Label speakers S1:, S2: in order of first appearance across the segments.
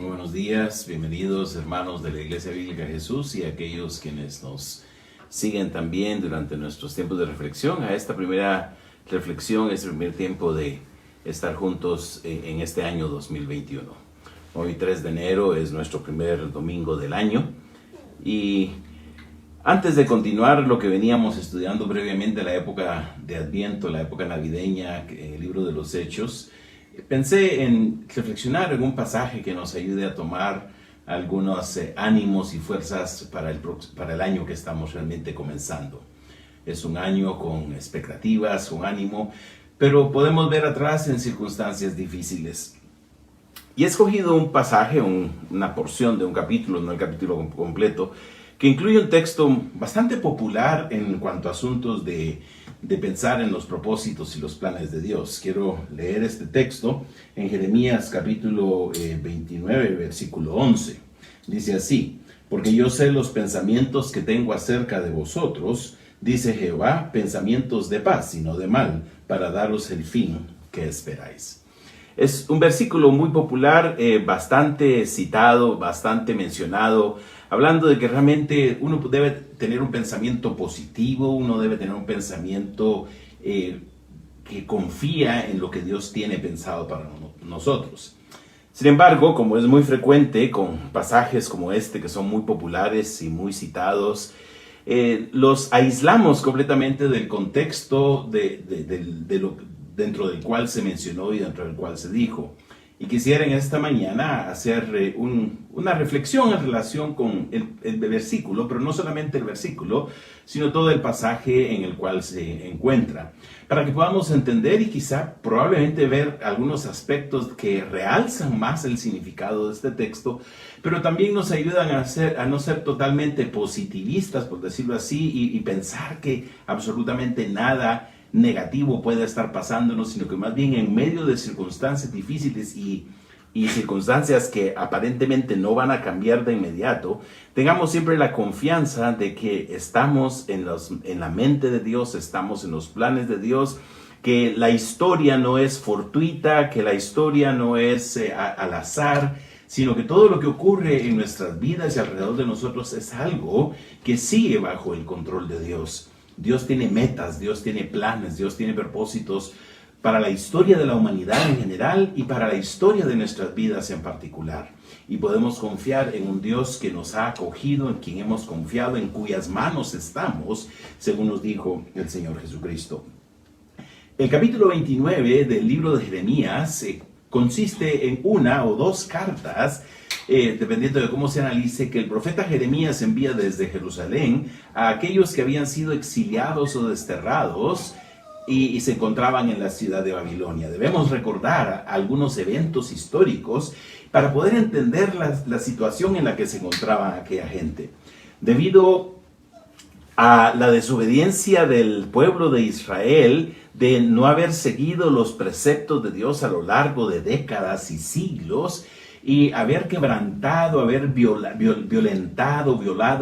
S1: Muy buenos días, bienvenidos hermanos de la Iglesia Bíblica Jesús y aquellos quienes nos siguen también durante nuestros tiempos de reflexión. A esta primera reflexión, este primer tiempo de estar juntos en este año 2021. Hoy 3 de enero es nuestro primer domingo del año y antes de continuar lo que veníamos estudiando previamente, la época de Adviento, la época navideña, en el libro de los Hechos, pensé en reflexionar en un pasaje que nos ayude a tomar algunos ánimos y fuerzas para el año que estamos realmente comenzando. Es un año con expectativas, con ánimo, pero podemos ver atrás en circunstancias difíciles. Y he escogido un pasaje, una porción de un capítulo, no el capítulo completo, que incluye un texto bastante popular en cuanto a asuntos de pensar en los propósitos y los planes de Dios. Quiero leer este texto en Jeremías capítulo 29, versículo 11. Dice así: porque yo sé los pensamientos que tengo acerca de vosotros, dice Jehová, pensamientos de paz y no de mal, para daros el fin que esperáis. Es un versículo muy popular, bastante citado, bastante mencionado, hablando de que realmente uno debe tener un pensamiento positivo, uno debe tener un pensamiento que confía en lo que Dios tiene pensado para nosotros. Sin embargo, como es muy frecuente con pasajes como este, que son muy populares y muy citados, los aislamos completamente del contexto dentro del cual se mencionó y dentro del cual se dijo. Y quisiera en esta mañana hacer una reflexión en relación con el versículo, pero no solamente el versículo, sino todo el pasaje en el cual se encuentra, para que podamos entender y quizá probablemente ver algunos aspectos que realzan más el significado de este texto, pero también nos ayudan a no ser totalmente positivistas, por decirlo así, y pensar que absolutamente nada negativo puede estar pasándonos, sino que más bien en medio de circunstancias difíciles y circunstancias que aparentemente no van a cambiar de inmediato, tengamos siempre la confianza de que estamos en la mente de Dios, estamos en los planes de Dios, que la historia no es fortuita, que la historia no es al azar, sino que todo lo que ocurre en nuestras vidas y alrededor de nosotros es algo que sigue bajo el control de Dios. Dios tiene metas, Dios tiene planes, Dios tiene propósitos para la historia de la humanidad en general y para la historia de nuestras vidas en particular. Y podemos confiar en un Dios que nos ha acogido, en quien hemos confiado, en cuyas manos estamos, según nos dijo el Señor Jesucristo. El capítulo 29 del libro de Jeremías consiste en una o dos cartas, dependiendo de cómo se analice, que el profeta Jeremías envía desde Jerusalén a aquellos que habían sido exiliados o desterrados y se encontraban en la ciudad de Babilonia. Debemos recordar algunos eventos históricos para poder entender la situación en la que se encontraba aquella gente. Debido a la desobediencia del pueblo de Israel, de no haber seguido los preceptos de Dios a lo largo de décadas y siglos, y haber quebrantado, haber violado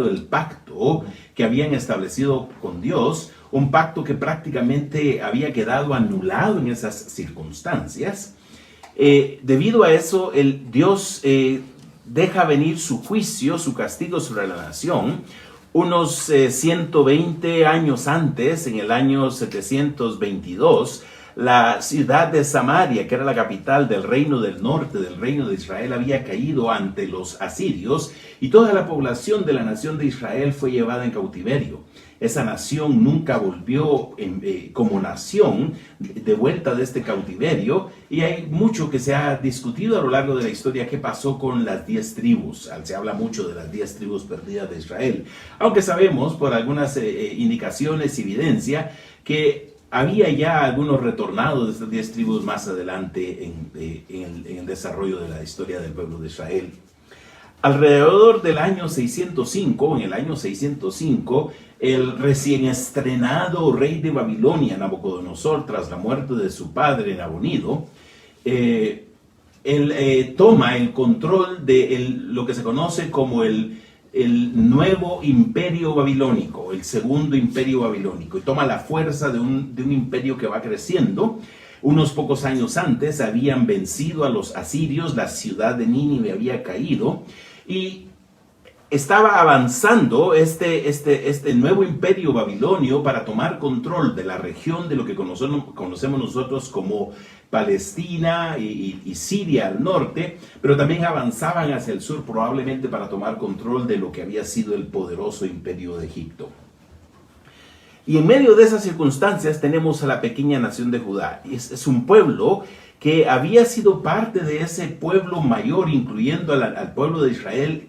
S1: el pacto que habían establecido con Dios, un pacto que prácticamente había quedado anulado en esas circunstancias. Debido a eso, Dios deja venir su juicio, su castigo sobre la nación, unos 120 años antes, en el año 722, la ciudad de Samaria, que era la capital del reino del norte, del reino de Israel, había caído ante los asirios y toda la población de la nación de Israel fue llevada en cautiverio. Esa nación nunca volvió como nación de vuelta de este cautiverio, y hay mucho que se ha discutido a lo largo de la historia qué pasó con las 10 tribus. Se habla mucho de las 10 tribus perdidas de Israel, aunque sabemos por algunas indicaciones y evidencia que había ya algunos retornados de estas 10 tribus más adelante en el desarrollo de la historia del pueblo de Israel. Alrededor del año 605, en el año 605, el recién estrenado rey de Babilonia, Nabucodonosor, tras la muerte de su padre Nabonido, toma el control de lo que se conoce como el nuevo imperio babilónico, el segundo imperio babilónico, y toma la fuerza de un imperio que va creciendo, Unos pocos años antes habían vencido a los asirios, la ciudad de Nínive había caído y estaba avanzando este nuevo imperio babilonio para tomar control de la región de lo que conocemos nosotros como Palestina y Siria al norte, pero también avanzaban hacia el sur probablemente para tomar control de lo que había sido el poderoso imperio de Egipto. Y en medio de esas circunstancias tenemos a la pequeña nación de Judá. Es un pueblo que había sido parte de ese pueblo mayor, incluyendo al pueblo de Israel,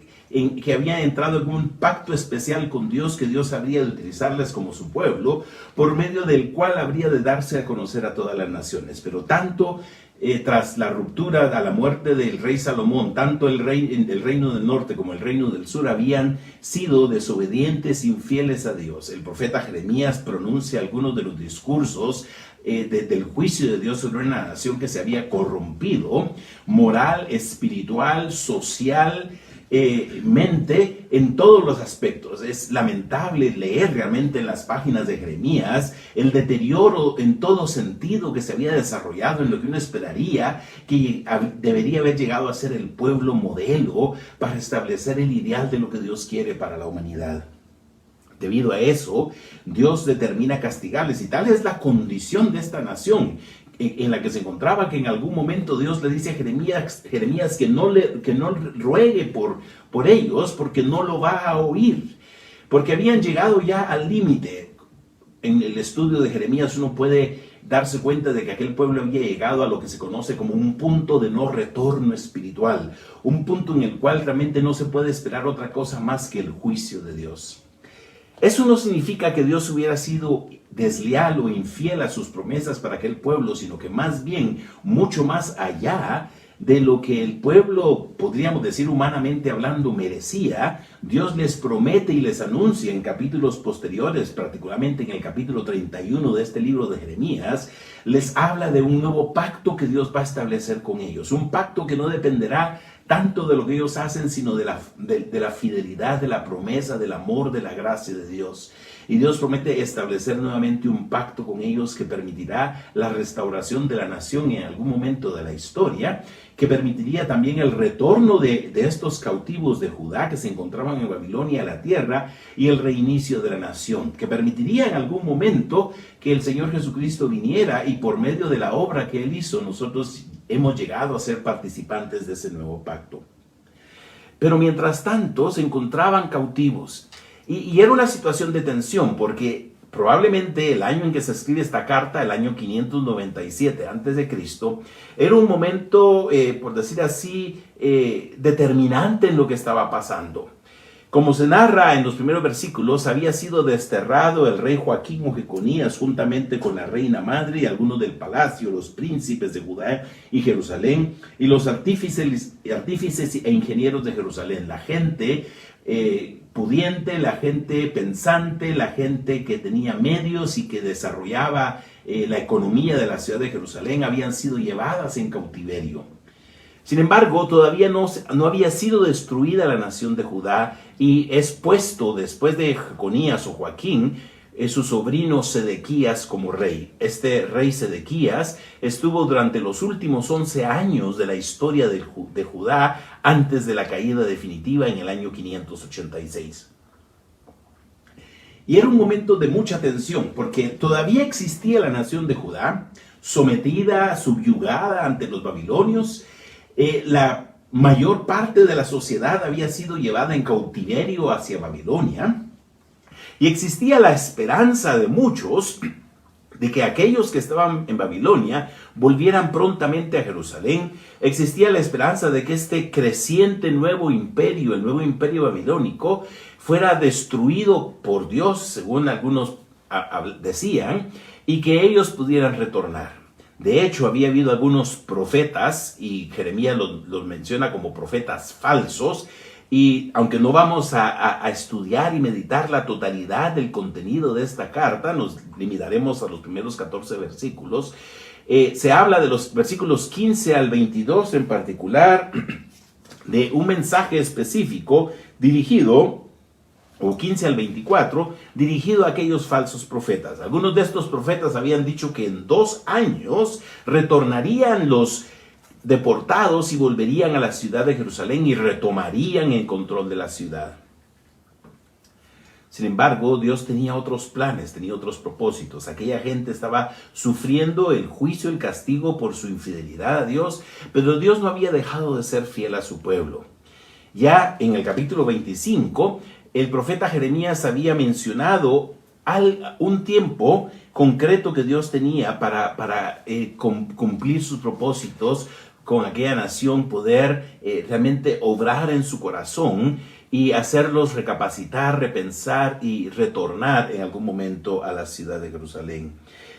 S1: que había entrado en un pacto especial con Dios, que Dios habría de utilizarles como su pueblo, por medio del cual habría de darse a conocer a todas las naciones. Pero tanto tras la ruptura, a la muerte del rey Salomón, tanto el reino del norte como el reino del sur habían sido desobedientes, infieles a Dios. El profeta Jeremías pronuncia algunos de los discursos del juicio de Dios sobre una nación que se había corrompido, moral, espiritual, social, mente, en todos los aspectos. Es lamentable leer realmente en las páginas de Jeremías el deterioro en todo sentido que se había desarrollado en lo que uno esperaría que debería haber llegado a ser el pueblo modelo para establecer el ideal de lo que Dios quiere para la humanidad. Debido a eso, Dios determina castigarles, y tal es la condición de esta nación en la que se encontraba, que en algún momento Dios le dice a Jeremías que no ruegue por ellos, porque no lo va a oír, porque habían llegado ya al límite. En el estudio de Jeremías uno puede darse cuenta de que aquel pueblo había llegado a lo que se conoce como un punto de no retorno espiritual, un punto en el cual realmente no se puede esperar otra cosa más que el juicio de Dios. Eso no significa que Dios hubiera sido desleal o infiel a sus promesas para aquel pueblo, sino que más bien, mucho más allá de lo que el pueblo, podríamos decir humanamente hablando, merecía, Dios les promete y les anuncia en capítulos posteriores, particularmente en el capítulo 31 de este libro de Jeremías, les habla de un nuevo pacto que Dios va a establecer con ellos, un pacto que no dependerá tanto de lo que ellos hacen, sino de la fidelidad, de la promesa, del amor, de la gracia de Dios. Y Dios promete establecer nuevamente un pacto con ellos que permitirá la restauración de la nación en algún momento de la historia, que permitiría también el retorno de estos cautivos de Judá que se encontraban en Babilonia a la tierra y el reinicio de la nación, que permitiría en algún momento que el Señor Jesucristo viniera y por medio de la obra que Él hizo, nosotros hemos llegado a ser participantes de ese nuevo pacto. Pero mientras tanto se encontraban cautivos y era una situación de tensión, porque probablemente el año en que se escribe esta carta, el año 597 a.C., era un momento, por decir así, determinante en lo que estaba pasando. Como se narra en los primeros versículos, había sido desterrado el rey Joaquín o Jeconías juntamente con la reina madre y algunos del palacio, los príncipes de Judá y Jerusalén, y los artífices e ingenieros de Jerusalén, la gente pudiente, la gente pensante, la gente que tenía medios y que desarrollaba la economía de la ciudad de Jerusalén, habían sido llevadas en cautiverio. Sin embargo, todavía no había sido destruida la nación de Judá, y es puesto después de Jeconías o Joaquín, su sobrino Sedequías como rey. Este rey Sedequías estuvo durante los últimos 11 años de la historia de Judá antes de la caída definitiva en el año 586. Y era un momento de mucha tensión, porque todavía existía la nación de Judá, sometida, subyugada ante los babilonios. La mayor parte de la sociedad había sido llevada en cautiverio hacia Babilonia, y existía la esperanza de muchos de que aquellos que estaban en Babilonia volvieran prontamente a Jerusalén. Existía la esperanza de que este creciente nuevo imperio, el nuevo imperio babilónico, fuera destruido por Dios, según algunos decían, y que ellos pudieran retornar. De hecho, había habido algunos profetas, y Jeremías los menciona como profetas falsos, y aunque no vamos a estudiar y meditar la totalidad del contenido de esta carta, nos limitaremos a los primeros 14 versículos. Se habla de los versículos 15 al 22 en particular, de un mensaje específico dirigido o 15 al 24, dirigido a aquellos falsos profetas. Algunos de estos profetas habían dicho que en 2 años retornarían los deportados y volverían a la ciudad de Jerusalén y retomarían el control de la ciudad. Sin embargo, Dios tenía otros planes, tenía otros propósitos. Aquella gente estaba sufriendo el juicio, el castigo por su infidelidad a Dios, pero Dios no había dejado de ser fiel a su pueblo. Ya en el capítulo 25, el profeta Jeremías había mencionado un tiempo concreto que Dios tenía para cumplir sus propósitos con aquella nación, poder realmente obrar en su corazón y hacerlos recapacitar, repensar y retornar en algún momento a la ciudad de Jerusalén.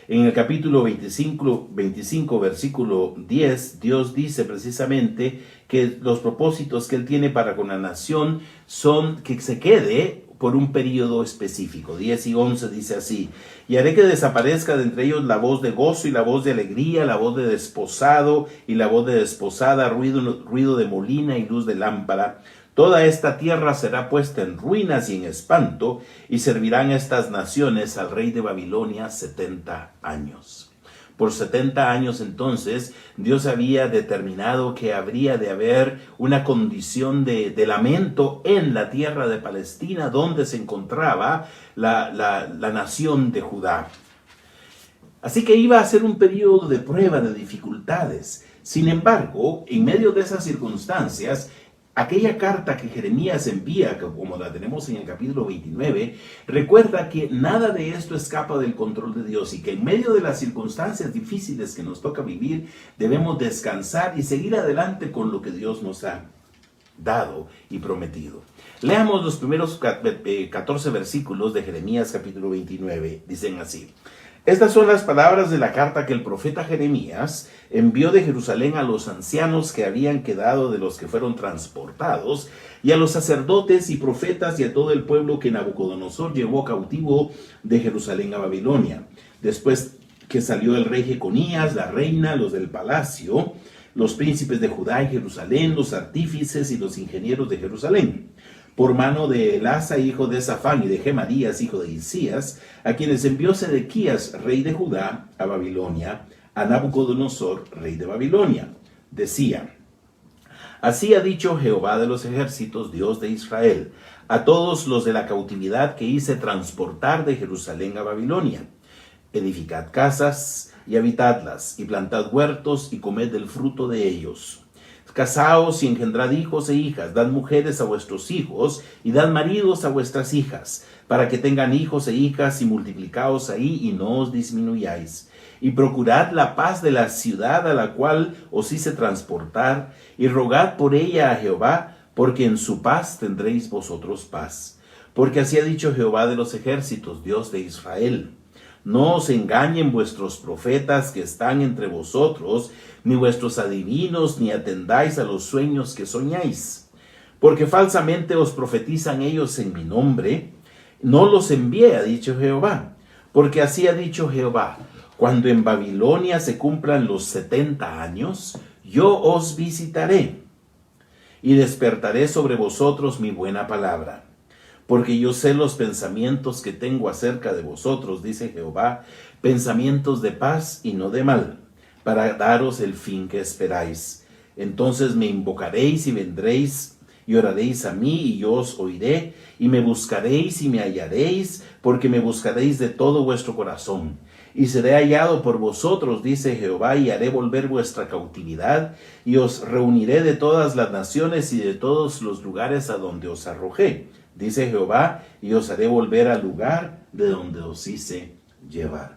S1: En el capítulo 25, versículo 10, Dios dice precisamente que los propósitos que Él tiene para con la nación son que se quede por un periodo específico. 10 y 11 dice así: y haré que desaparezca de entre ellos la voz de gozo y la voz de alegría, la voz de desposado y la voz de desposada, ruido de molina y luz de lámpara. Toda esta tierra será puesta en ruinas y en espanto, y servirán estas naciones al rey de Babilonia 70 años. Por 70 años entonces Dios había determinado que habría de haber una condición de lamento en la tierra de Palestina, donde se encontraba la nación de Judá. Así que iba a ser un periodo de prueba, de dificultades. Sin embargo, en medio de esas circunstancias, aquella carta que Jeremías envía, como la tenemos en el capítulo 29, recuerda que nada de esto escapa del control de Dios y que en medio de las circunstancias difíciles que nos toca vivir, debemos descansar y seguir adelante con lo que Dios nos ha dado y prometido. Leamos los primeros 14 versículos de Jeremías capítulo 29. Dicen así: estas son las palabras de la carta que el profeta Jeremías envió de Jerusalén a los ancianos que habían quedado de los que fueron transportados, y a los sacerdotes y profetas y a todo el pueblo que Nabucodonosor llevó cautivo de Jerusalén a Babilonia. Después que salió el rey Jeconías, la reina, los del palacio, los príncipes de Judá y Jerusalén, los artífices y los ingenieros de Jerusalén, por mano de Elasa, hijo de Safán, y de Gemarías, hijo de Hilcías, a quienes envió Sedequías, rey de Judá, a Babilonia, a Nabucodonosor, rey de Babilonia. Decía: así ha dicho Jehová de los ejércitos, Dios de Israel, a todos los de la cautividad que hice transportar de Jerusalén a Babilonia: edificad casas y habitadlas, y plantad huertos y comed del fruto de ellos. Casaos y engendrad hijos e hijas, dad mujeres a vuestros hijos y dad maridos a vuestras hijas, para que tengan hijos e hijas, y multiplicaos ahí y no os disminuyáis. Y procurad la paz de la ciudad a la cual os hice transportar, y rogad por ella a Jehová, porque en su paz tendréis vosotros paz. Porque así ha dicho Jehová de los ejércitos, Dios de Israel: no os engañen vuestros profetas que están entre vosotros, ni vuestros adivinos, ni atendáis a los sueños que soñáis. Porque falsamente os profetizan ellos en mi nombre. No los envié, ha dicho Jehová. Porque así ha dicho Jehová: cuando en Babilonia se cumplan los 70 años, yo os visitaré, y despertaré sobre vosotros mi buena palabra. Porque yo sé los pensamientos que tengo acerca de vosotros, dice Jehová, pensamientos de paz y no de mal, para daros el fin que esperáis. Entonces me invocaréis y vendréis y oraréis a mí, y yo os oiré, y me buscaréis y me hallaréis, porque me buscaréis de todo vuestro corazón. Y seré hallado por vosotros, dice Jehová, y haré volver vuestra cautividad, y os reuniré de todas las naciones y de todos los lugares a donde os arrojé, dice Jehová, y os haré volver al lugar de donde os hice llevar.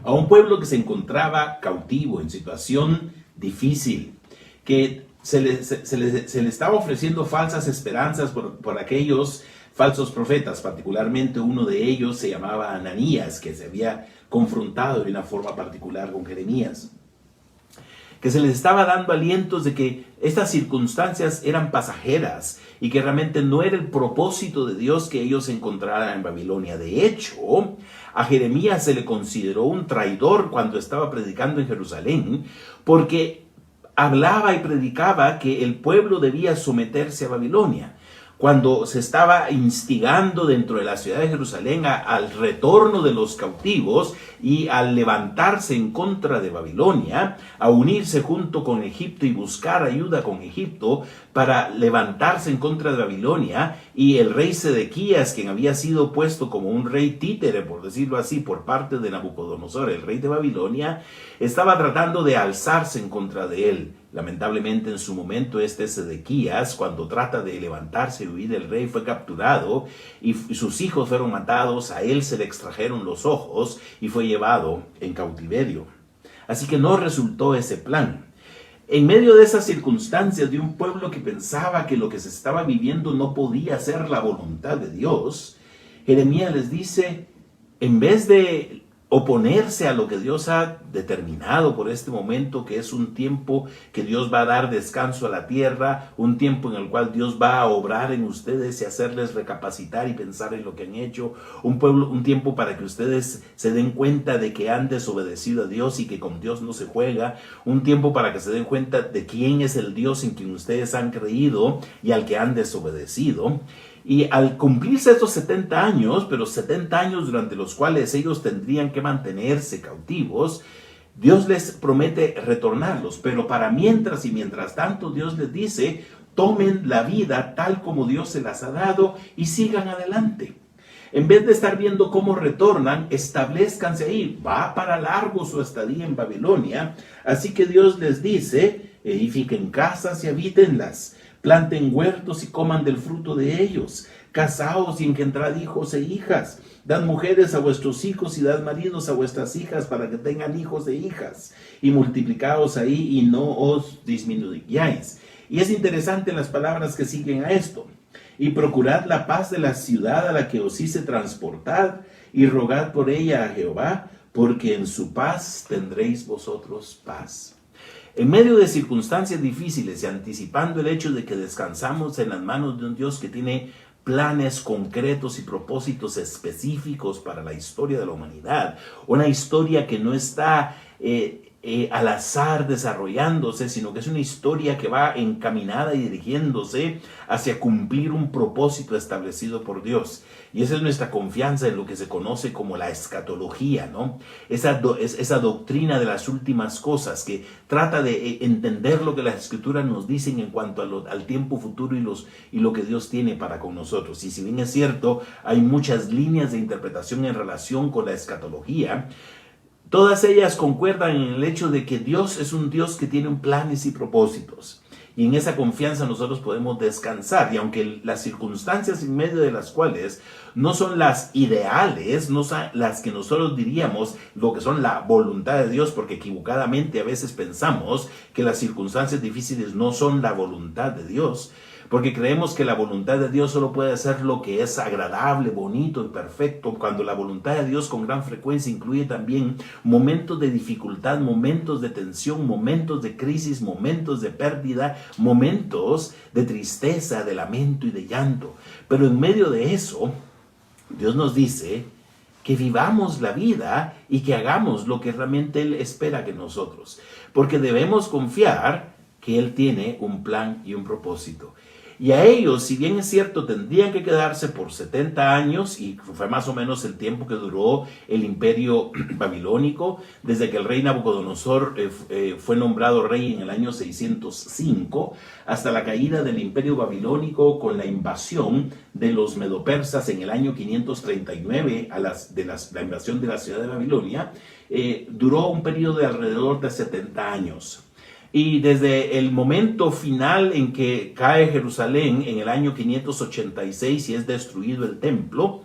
S1: A un pueblo que se encontraba cautivo, en situación difícil, que se le estaba ofreciendo falsas esperanzas por aquellos falsos profetas, particularmente uno de ellos se llamaba Ananías, que se había confrontado de una forma particular con Jeremías, que se les estaba dando alientos de que estas circunstancias eran pasajeras y que realmente no era el propósito de Dios que ellos se encontraran en Babilonia. De hecho, a Jeremías se le consideró un traidor cuando estaba predicando en Jerusalén, porque hablaba y predicaba que el pueblo debía someterse a Babilonia. cuando se estaba instigando dentro de la ciudad de Jerusalén al retorno de los cautivos y al levantarse en contra de Babilonia, a unirse junto con Egipto y buscar ayuda con Egipto para levantarse en contra de Babilonia, y el rey Sedequías, quien había sido puesto como un rey títere, por decirlo así, por parte de Nabucodonosor, el rey de Babilonia, estaba tratando de alzarse en contra de él. Lamentablemente, en su momento, Sedequías, cuando trata de levantarse y huir del rey, fue capturado y sus hijos fueron matados, a él se le extrajeron los ojos y fue llevado en cautiverio. Así que no resultó ese plan. En medio de esas circunstancias de un pueblo que pensaba que lo que se estaba viviendo no podía ser la voluntad de Dios, Jeremías les dice, en vez de oponerse a lo que Dios ha determinado por este momento, que es un tiempo que Dios va a dar descanso a la tierra, un tiempo en el cual Dios va a obrar en ustedes y hacerles recapacitar y pensar en lo que han hecho, un tiempo para que ustedes se den cuenta de que han desobedecido a Dios y que con Dios no se juega, un tiempo para que se den cuenta de quién es el Dios en quien ustedes han creído y al que han desobedecido. Y al cumplirse estos 70 años, pero 70 años durante los cuales ellos tendrían que mantenerse cautivos, Dios les promete retornarlos. Pero para mientras y mientras tanto, Dios les dice, tomen la vida tal como Dios se las ha dado y sigan adelante. En vez de estar viendo cómo retornan, establezcanse ahí. Va para largo su estadía en Babilonia. Así que Dios les dice, edifiquen casas y habítenlas. Planten huertos y coman del fruto de ellos. Casaos y engendrad hijos e hijas. Dad mujeres a vuestros hijos y dad maridos a vuestras hijas para que tengan hijos e hijas. Y multiplicaos ahí y no os disminuyáis. Y es interesante las palabras que siguen a esto. Y procurad la paz de la ciudad a la que os hice transportar y rogad por ella a Jehová, porque en su paz tendréis vosotros paz. En medio de circunstancias difíciles y anticipando el hecho de que descansamos en las manos de un Dios que tiene planes concretos y propósitos específicos para la historia de la humanidad, una historia que no está al azar desarrollándose, sino que es una historia que va encaminada y dirigiéndose hacia cumplir un propósito establecido por Dios. Y esa es nuestra confianza en lo que se conoce como la escatología, ¿no? Esa doctrina de las últimas cosas que trata de entender lo que las escrituras nos dicen en cuanto al tiempo futuro y lo que Dios tiene para con nosotros. Y si bien es cierto, hay muchas líneas de interpretación en relación con la escatología, todas ellas concuerdan en el hecho de que Dios es un Dios que tiene planes y propósitos. Y en esa confianza nosotros podemos descansar. Y aunque las circunstancias en medio de las cuales no son las ideales, no son las que nosotros diríamos lo que son la voluntad de Dios, porque equivocadamente a veces pensamos que las circunstancias difíciles no son la voluntad de Dios, porque creemos que la voluntad de Dios solo puede ser lo que es agradable, bonito y perfecto, cuando la voluntad de Dios con gran frecuencia incluye también momentos de dificultad, momentos de tensión, momentos de crisis, momentos de pérdida, momentos de tristeza, de lamento y de llanto. Pero en medio de eso, Dios nos dice que vivamos la vida y que hagamos lo que realmente Él espera de nosotros, porque debemos confiar que Él tiene un plan y un propósito. Y a ellos, si bien es cierto, tendrían que quedarse por 70 años, y fue más o menos el tiempo que duró el imperio babilónico, desde que el rey Nabucodonosor fue nombrado rey en el año 605, hasta la caída del imperio babilónico con la invasión de los medopersas en el año 539, la invasión de la ciudad de Babilonia, duró un periodo de alrededor de 70 años. Y desde el momento final en que cae Jerusalén en el año 586 y es destruido el templo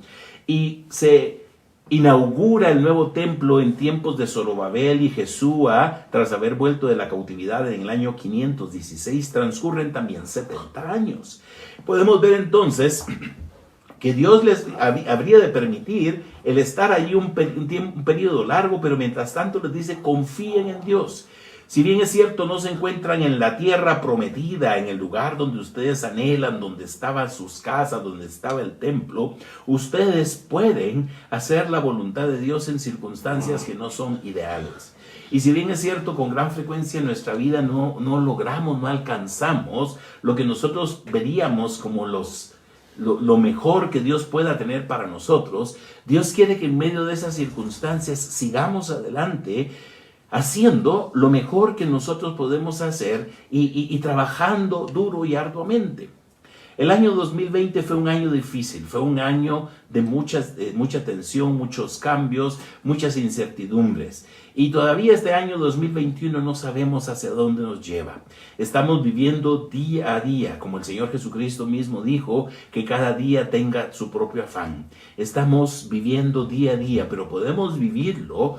S1: y se inaugura el nuevo templo en tiempos de Zorobabel y Jesúa, tras haber vuelto de la cautividad en el año 516, transcurren también 70 años. Podemos ver entonces que Dios les habría de permitir el estar allí un periodo largo, pero mientras tanto les dice, confíen en Dios. Si bien es cierto, no se encuentran en la tierra prometida, en el lugar donde ustedes anhelan, donde estaban sus casas, donde estaba el templo, ustedes pueden hacer la voluntad de Dios en circunstancias que no son ideales. Y si bien es cierto, con gran frecuencia en nuestra vida no logramos, no alcanzamos lo que nosotros veríamos como los lo mejor que Dios pueda tener para nosotros, Dios quiere que en medio de esas circunstancias sigamos adelante haciendo lo mejor que nosotros podemos hacer y trabajando duro y arduamente. El año 2020 fue un año difícil, fue un año de mucha tensión, muchos cambios, muchas incertidumbres. Y todavía este año 2021 no sabemos hacia dónde nos lleva. Estamos viviendo día a día, como el Señor Jesucristo mismo dijo, que cada día tenga su propio afán. Estamos viviendo día a día, pero podemos vivirlo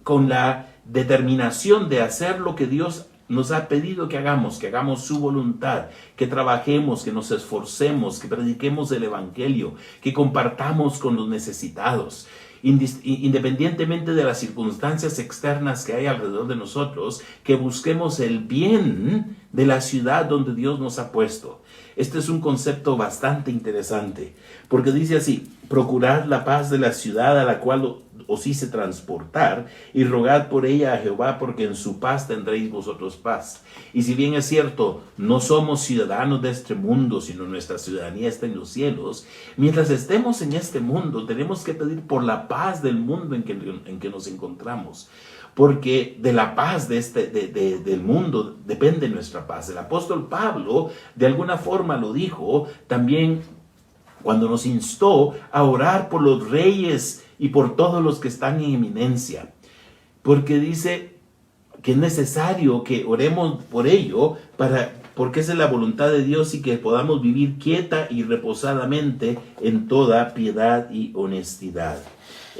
S1: con la determinación de hacer lo que Dios nos ha pedido que hagamos su voluntad, que trabajemos, que nos esforcemos, que prediquemos el Evangelio, que compartamos con los necesitados. Independientemente de las circunstancias externas que hay alrededor de nosotros, que busquemos el bien de la ciudad donde Dios nos ha puesto. Este es un concepto bastante interesante, porque dice así: procurad la paz de la ciudad a la cual os hice transportar, y rogad por ella a Jehová, porque en su paz tendréis vosotros paz. Y si bien es cierto, no somos ciudadanos de este mundo, sino nuestra ciudadanía está en los cielos, mientras estemos en este mundo, tenemos que pedir por la paz del mundo en que nos encontramos. Porque de la paz del mundo depende nuestra paz. El apóstol Pablo de alguna forma lo dijo también cuando nos instó a orar por los reyes y por todos los que están en eminencia. Porque dice que es necesario que oremos por ello, porque esa es la voluntad de Dios, y que podamos vivir quieta y reposadamente en toda piedad y honestidad.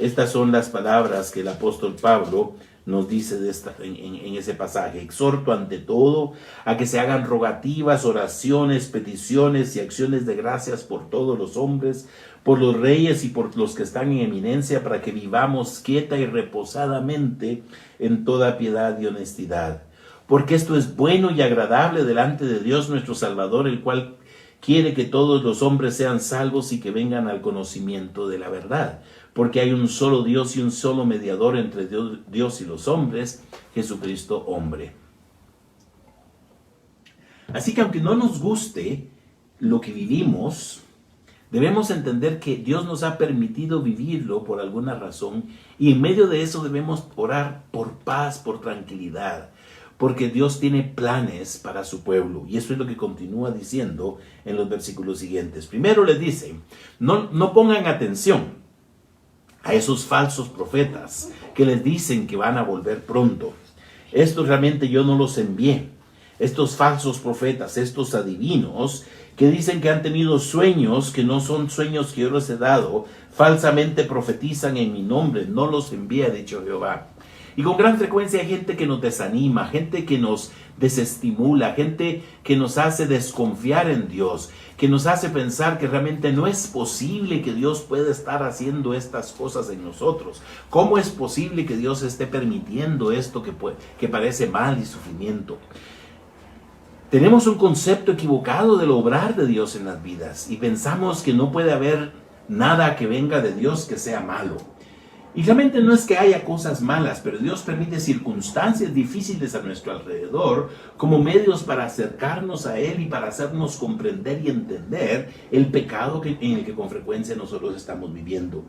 S1: Estas son las palabras que el apóstol Pablo nos dice en ese pasaje. Exhorto ante todo a que se hagan rogativas, oraciones, peticiones y acciones de gracias por todos los hombres, por los reyes y por los que están en eminencia, para que vivamos quieta y reposadamente en toda piedad y honestidad. Porque esto es bueno y agradable delante de Dios nuestro Salvador, el cual quiere que todos los hombres sean salvos y que vengan al conocimiento de la verdad. Porque hay un solo Dios y un solo mediador entre Dios y los hombres, Jesucristo hombre. Así que aunque no nos guste lo que vivimos, debemos entender que Dios nos ha permitido vivirlo por alguna razón, y en medio de eso debemos orar por paz, por tranquilidad, porque Dios tiene planes para su pueblo. Y eso es lo que continúa diciendo en los versículos siguientes. Primero les dice, no pongan atención a esos falsos profetas que les dicen que van a volver pronto. Estos realmente yo no los envié. Estos falsos profetas, estos adivinos, que dicen que han tenido sueños que no son sueños que yo les he dado, falsamente profetizan en mi nombre, no los envié, ha dicho Jehová. Y con gran frecuencia hay gente que nos desanima, gente que nos desestimula, gente que nos hace desconfiar en Dios, que nos hace pensar que realmente no es posible que Dios pueda estar haciendo estas cosas en nosotros. ¿Cómo es posible que Dios esté permitiendo esto que parece mal y sufrimiento? Tenemos un concepto equivocado del obrar de Dios en las vidas y pensamos que no puede haber nada que venga de Dios que sea malo. Y realmente no es que haya cosas malas, pero Dios permite circunstancias difíciles a nuestro alrededor como medios para acercarnos a Él y para hacernos comprender y entender el pecado en el que con frecuencia nosotros estamos viviendo.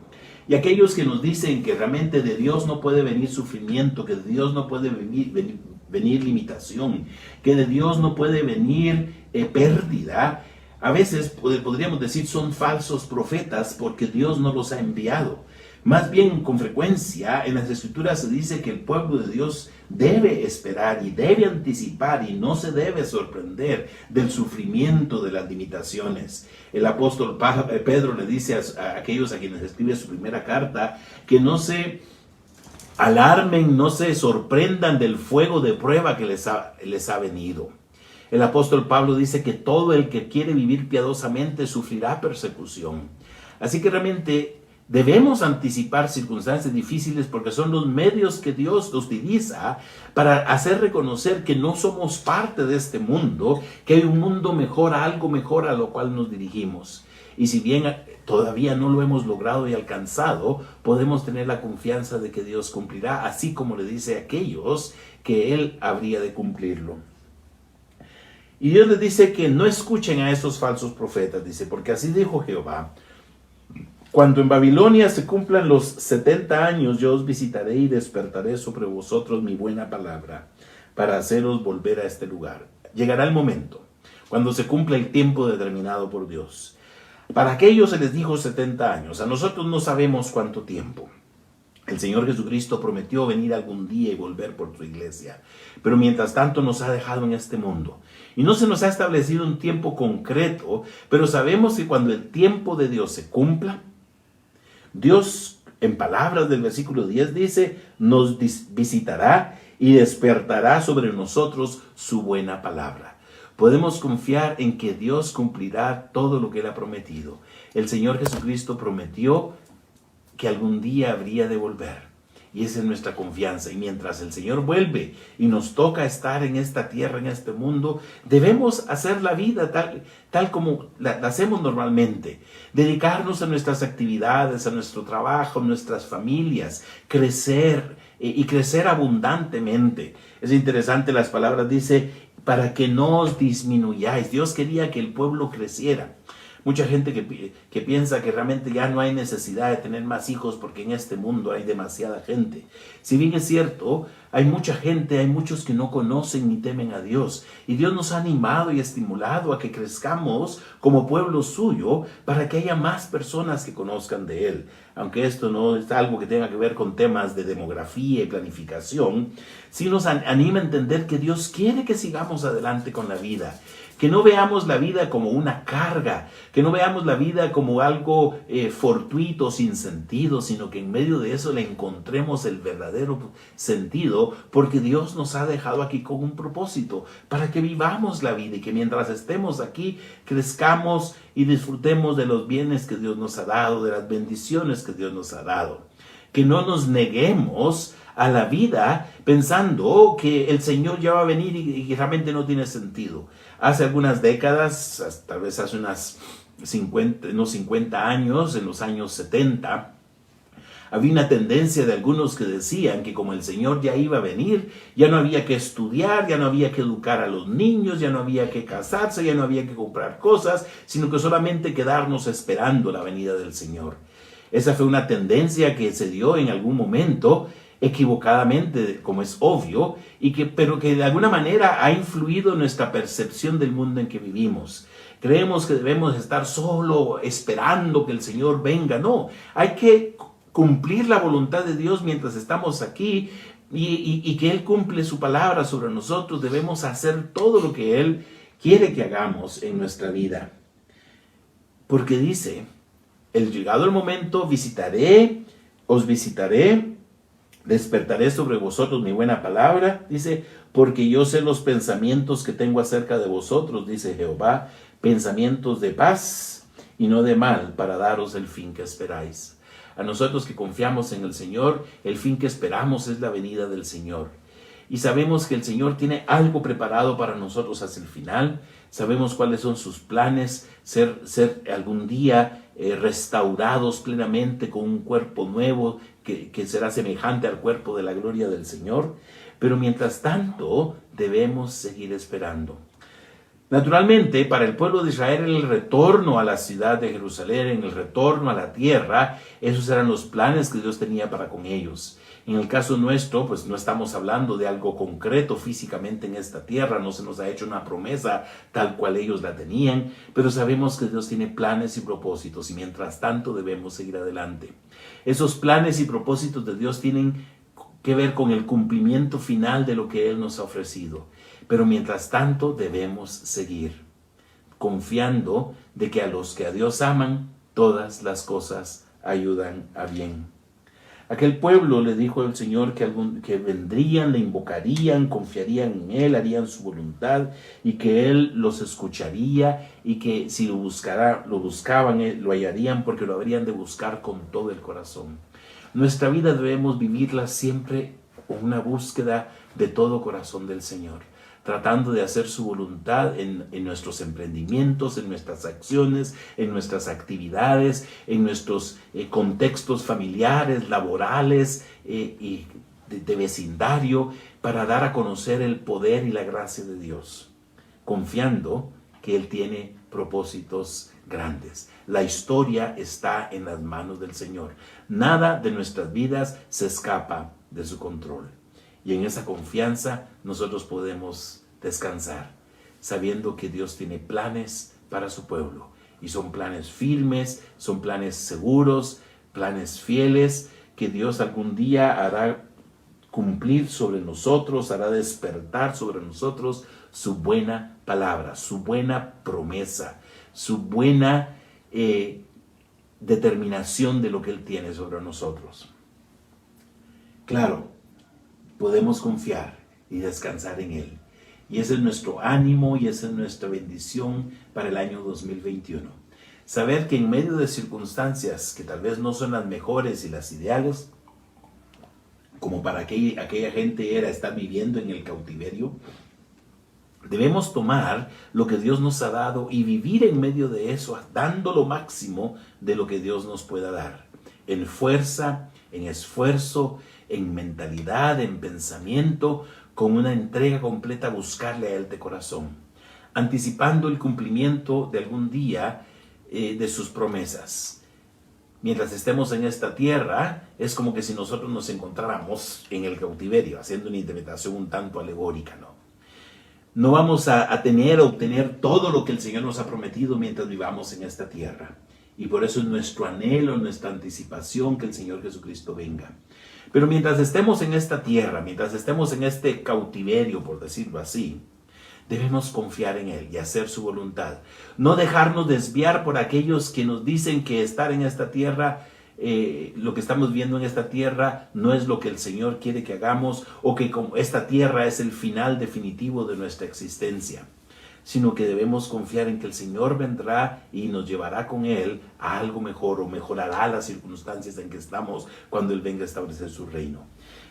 S1: Y aquellos que nos dicen que realmente de Dios no puede venir sufrimiento, que de Dios no puede venir limitación, que de Dios no puede venir pérdida, a veces podríamos decir son falsos profetas porque Dios no los ha enviado. Más bien, con frecuencia, en las Escrituras se dice que el pueblo de Dios debe esperar y debe anticipar y no se debe sorprender del sufrimiento, de las limitaciones. El apóstol Pedro le dice a aquellos a quienes escribe su primera carta que no se alarmen, no se sorprendan del fuego de prueba que les ha venido. El apóstol Pablo dice que todo el que quiere vivir piadosamente sufrirá persecución. Así que realmente debemos anticipar circunstancias difíciles porque son los medios que Dios utiliza para hacer reconocer que no somos parte de este mundo, que hay un mundo mejor, algo mejor a lo cual nos dirigimos. Y si bien todavía no lo hemos logrado y alcanzado, podemos tener la confianza de que Dios cumplirá, así como le dice a aquellos que Él habría de cumplirlo. Y Dios les dice que no escuchen a esos falsos profetas, dice, porque así dijo Jehová: cuando en Babilonia se cumplan los 70 años, yo os visitaré y despertaré sobre vosotros mi buena palabra, para haceros volver a este lugar. Llegará el momento, cuando se cumpla el tiempo determinado por Dios. Para aquellos se les dijo 70 años, a nosotros no sabemos cuánto tiempo. El Señor Jesucristo prometió venir algún día y volver por su iglesia, pero mientras tanto nos ha dejado en este mundo. Y no se nos ha establecido un tiempo concreto, pero sabemos que cuando el tiempo de Dios se cumpla, Dios, en palabras del versículo 10, dice, nos visitará y despertará sobre nosotros su buena palabra. Podemos confiar en que Dios cumplirá todo lo que Él ha prometido. El Señor Jesucristo prometió que algún día habría de volver. Y esa es nuestra confianza. Y mientras el Señor vuelve y nos toca estar en esta tierra, en este mundo, debemos hacer la vida tal como la hacemos normalmente. Dedicarnos a nuestras actividades, a nuestro trabajo, a nuestras familias, crecer y crecer abundantemente. Es interesante, las palabras dice, para que no os disminuyáis. Dios quería que el pueblo creciera. Mucha gente que piensa que realmente ya no hay necesidad de tener más hijos porque en este mundo hay demasiada gente. Si bien es cierto, hay mucha gente, hay muchos que no conocen ni temen a Dios. Y Dios nos ha animado y estimulado a que crezcamos como pueblo suyo para que haya más personas que conozcan de Él. Aunque esto no es algo que tenga que ver con temas de demografía y planificación, sí nos anima a entender que Dios quiere que sigamos adelante con la vida. Que no veamos la vida como una carga, que no veamos la vida como algo fortuito, sin sentido, sino que en medio de eso le encontremos el verdadero sentido, porque Dios nos ha dejado aquí con un propósito, para que vivamos la vida y que mientras estemos aquí crezcamos y disfrutemos de los bienes que Dios nos ha dado, de las bendiciones que Dios nos ha dado. Que no nos neguemos a la vida pensando que el Señor ya va a venir y realmente no tiene sentido. Hace algunas décadas, tal vez hace unos 50 años, en los años 70, había una tendencia de algunos que decían que como el Señor ya iba a venir, ya no había que estudiar, ya no había que educar a los niños, ya no había que casarse, ya no había que comprar cosas, sino que solamente quedarnos esperando la venida del Señor. Esa fue una tendencia que se dio en algún momento, equivocadamente, como es obvio, pero que de alguna manera ha influido en nuestra percepción del mundo en que vivimos. Creemos que debemos estar solo esperando que el Señor venga. No, hay que cumplir la voluntad de Dios mientras estamos aquí y que Él cumple su palabra sobre nosotros. Debemos hacer todo lo que Él quiere que hagamos en nuestra vida. Porque dice, llegado el momento, os visitaré, despertaré sobre vosotros mi buena palabra, dice, porque yo sé los pensamientos que tengo acerca de vosotros, dice Jehová, pensamientos de paz y no de mal, para daros el fin que esperáis. A nosotros que confiamos en el Señor, el fin que esperamos es la venida del Señor. Y sabemos que el Señor tiene algo preparado para nosotros hacia el final. Sabemos cuáles son sus planes, ser algún día restaurados plenamente con un cuerpo nuevo que será semejante al cuerpo de la gloria del Señor. Pero mientras tanto debemos seguir esperando. Naturalmente, para el pueblo de Israel, el retorno a la ciudad de Jerusalén, el retorno a la tierra, esos eran los planes que Dios tenía para con ellos. En el caso nuestro, pues no estamos hablando de algo concreto físicamente en esta tierra, no se nos ha hecho una promesa tal cual ellos la tenían, pero sabemos que Dios tiene planes y propósitos y mientras tanto debemos seguir adelante. Esos planes y propósitos de Dios tienen que ver con el cumplimiento final de lo que Él nos ha ofrecido. Pero mientras tanto debemos seguir, confiando de que a los que a Dios aman, todas las cosas ayudan a bien. Aquel pueblo le dijo al Señor que vendrían, le invocarían, confiarían en Él, harían su voluntad y que Él los escucharía y que si lo buscaban, lo hallarían porque lo habrían de buscar con todo el corazón. Nuestra vida debemos vivirla siempre con una búsqueda de todo corazón del Señor, tratando de hacer su voluntad en nuestros emprendimientos, en nuestras acciones, en nuestras actividades, en nuestros contextos familiares, laborales y de vecindario, para dar a conocer el poder y la gracia de Dios. confiando que Él tiene propósitos grandes. La historia está en las manos del Señor. Nada de nuestras vidas se escapa de su control. Y en esa confianza nosotros podemos descansar, sabiendo que Dios tiene planes para su pueblo. Y son planes firmes, son planes seguros, planes fieles, que Dios algún día hará cumplir sobre nosotros, hará despertar sobre nosotros su buena palabra, su buena promesa, su buena determinación de lo que Él tiene sobre nosotros. Claro, podemos confiar y descansar en Él. Y ese es nuestro ánimo y esa es nuestra bendición para el año 2021. Saber que en medio de circunstancias que tal vez no son las mejores y las ideales, como para aquella gente era estar viviendo en el cautiverio, debemos tomar lo que Dios nos ha dado y vivir en medio de eso, dando lo máximo de lo que Dios nos pueda dar. En fuerza, en esfuerzo, en mentalidad, en pensamiento, con una entrega completa a buscarle a Él de corazón, anticipando el cumplimiento de algún día de sus promesas. Mientras estemos en esta tierra, es como que si nosotros nos encontráramos en el cautiverio, haciendo una interpretación un tanto alegórica, ¿no? No vamos a obtener todo lo que el Señor nos ha prometido mientras vivamos en esta tierra. Y por eso es nuestro anhelo, nuestra anticipación que el Señor Jesucristo venga. Pero mientras estemos en esta tierra, mientras estemos en este cautiverio, por decirlo así, debemos confiar en Él y hacer su voluntad. No dejarnos desviar por aquellos que nos dicen que estar en esta tierra, lo que estamos viendo en esta tierra, no es lo que el Señor quiere que hagamos, o que como esta tierra es el final definitivo de nuestra existencia, sino que debemos confiar en que el Señor vendrá y nos llevará con Él a algo mejor, o mejorará las circunstancias en que estamos cuando Él venga a establecer su reino.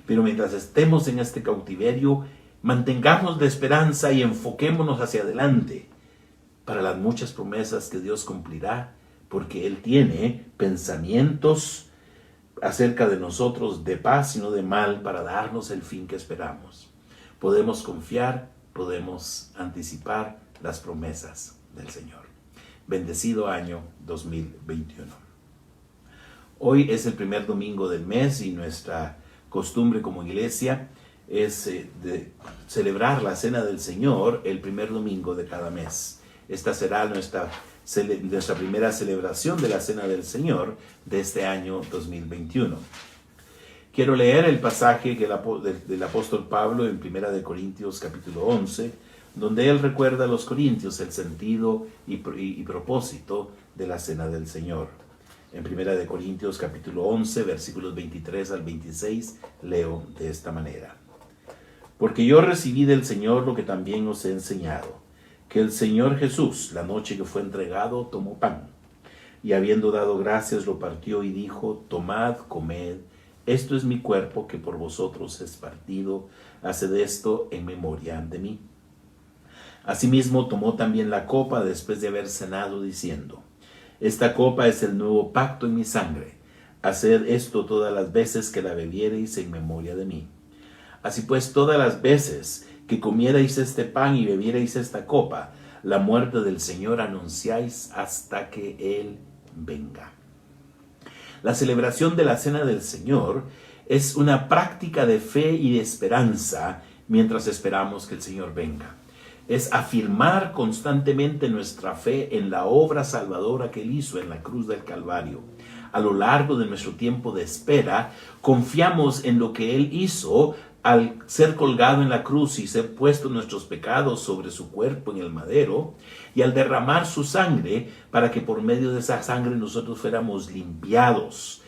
S1: Pero mientras estemos en este cautiverio, mantengamos la esperanza y enfoquémonos hacia adelante para las muchas promesas que Dios cumplirá, porque Él tiene pensamientos acerca de nosotros de paz y no de mal, para darnos el fin que esperamos. Podemos confiar, podemos anticipar las promesas del Señor. Bendecido año 2021. Hoy es el primer domingo del mes y nuestra costumbre como iglesia es de celebrar la Cena del Señor el primer domingo de cada mes. Esta será nuestra primera celebración de la Cena del Señor de este año 2021. Quiero leer el pasaje del apóstol Pablo en 1 Corintios capítulo 11, donde él recuerda a los corintios el sentido y propósito de la Cena del Señor. En 1 Corintios capítulo 11, versículos 23 al 26, leo de esta manera. Porque yo recibí del Señor lo que también os he enseñado, que el Señor Jesús, la noche que fue entregado, tomó pan, y habiendo dado gracias lo partió y dijo, tomad, comed, esto es mi cuerpo que por vosotros es partido, haced esto en memoria de mí. Asimismo tomó también la copa después de haber cenado, diciendo, esta copa es el nuevo pacto en mi sangre, haced esto todas las veces que la bebiereis en memoria de mí. Así pues, todas las veces que comierais este pan y bebierais esta copa, la muerte del Señor anunciáis hasta que Él venga. La celebración de la Cena del Señor es una práctica de fe y de esperanza mientras esperamos que el Señor venga. Es afirmar constantemente nuestra fe en la obra salvadora que Él hizo en la cruz del Calvario. A lo largo de nuestro tiempo de espera, confiamos en lo que Él hizo al ser colgado en la cruz y ser puesto nuestros pecados sobre su cuerpo en el madero, y al derramar su sangre para que por medio de esa sangre nosotros fuéramos limpiados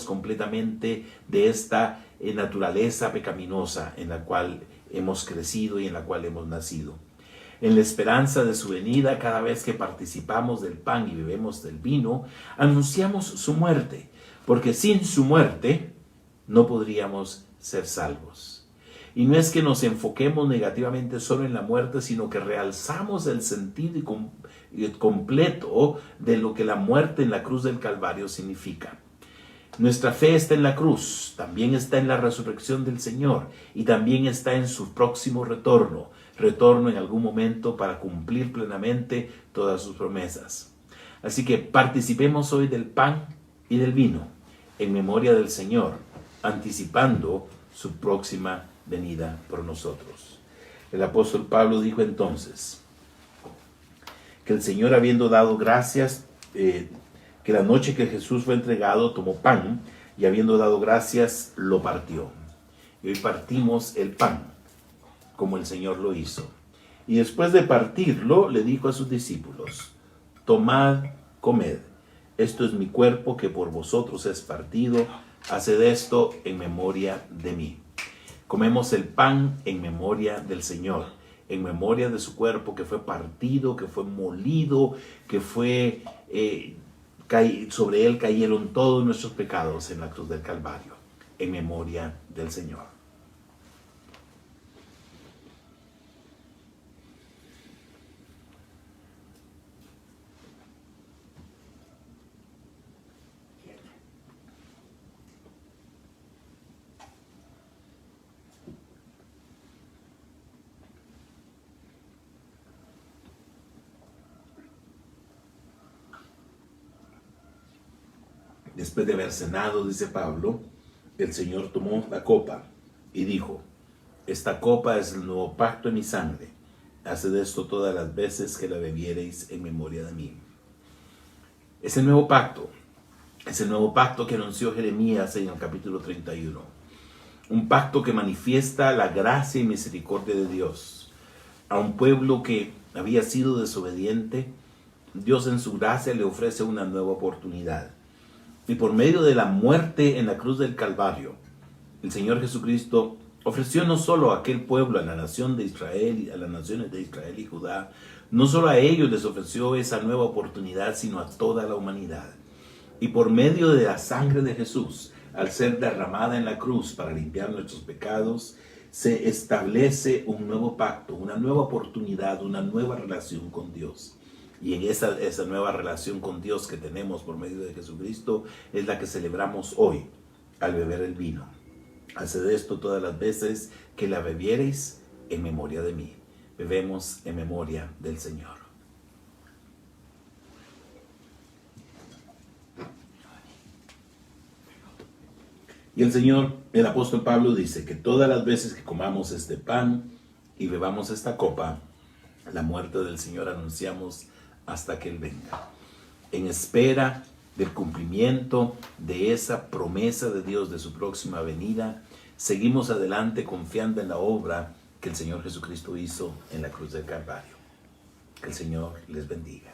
S1: completamente de esta naturaleza pecaminosa en la cual hemos crecido y en la cual hemos nacido. En la esperanza de su venida, cada vez que participamos del pan y bebemos del vino, anunciamos su muerte, porque sin su muerte no podríamos ser salvos. Y no es que nos enfoquemos negativamente solo en la muerte, sino que realzamos el sentido completo de lo que la muerte en la cruz del Calvario significa. Nuestra fe está en la cruz, también está en la resurrección del Señor y también está en su próximo retorno. retorno en algún momento para cumplir plenamente todas sus promesas. Así que participemos hoy del pan y del vino en memoria del Señor, anticipando su próxima venida por nosotros. El apóstol Pablo dijo entonces que el Señor, habiendo dado gracias, que la noche que Jesús fue entregado, tomó pan y habiendo dado gracias, lo partió. Y hoy partimos el pan, como el Señor lo hizo. Y después de partirlo, le dijo a sus discípulos: tomad, comed, esto es mi cuerpo que por vosotros es partido, haced esto en memoria de mí. Comemos el pan en memoria del Señor, en memoria de su cuerpo que fue partido, que fue molido, que fue sobre él cayeron todos nuestros pecados en la cruz del Calvario, en memoria del Señor. Después de haber cenado, dice Pablo, el Señor tomó la copa y dijo: esta copa es el nuevo pacto en mi sangre. Haced esto todas las veces que la bebiereis en memoria de mí. Es el nuevo pacto que anunció Jeremías en el capítulo 31. Un pacto que manifiesta la gracia y misericordia de Dios a un pueblo que había sido desobediente. Dios en su gracia le ofrece una nueva oportunidad. Y por medio de la muerte en la cruz del Calvario, el Señor Jesucristo ofreció no solo a aquel pueblo, a la nación de Israel, a las naciones de Israel y Judá, no solo a ellos les ofreció esa nueva oportunidad, sino a toda la humanidad. Y por medio de la sangre de Jesús, al ser derramada en la cruz para limpiar nuestros pecados, se establece un nuevo pacto, una nueva oportunidad, una nueva relación con Dios. Y en esa nueva relación con Dios que tenemos por medio de Jesucristo es la que celebramos hoy al beber el vino. Haced esto todas las veces que la bebiereis en memoria de mí. Bebemos en memoria del Señor. Y el apóstol Pablo dice que todas las veces que comamos este pan y bebamos esta copa, la muerte del Señor anunciamos hasta que Él venga, en espera del cumplimiento de esa promesa de Dios de su próxima venida. Seguimos adelante confiando en la obra que el Señor Jesucristo hizo en la cruz del Calvario. Que el Señor les bendiga.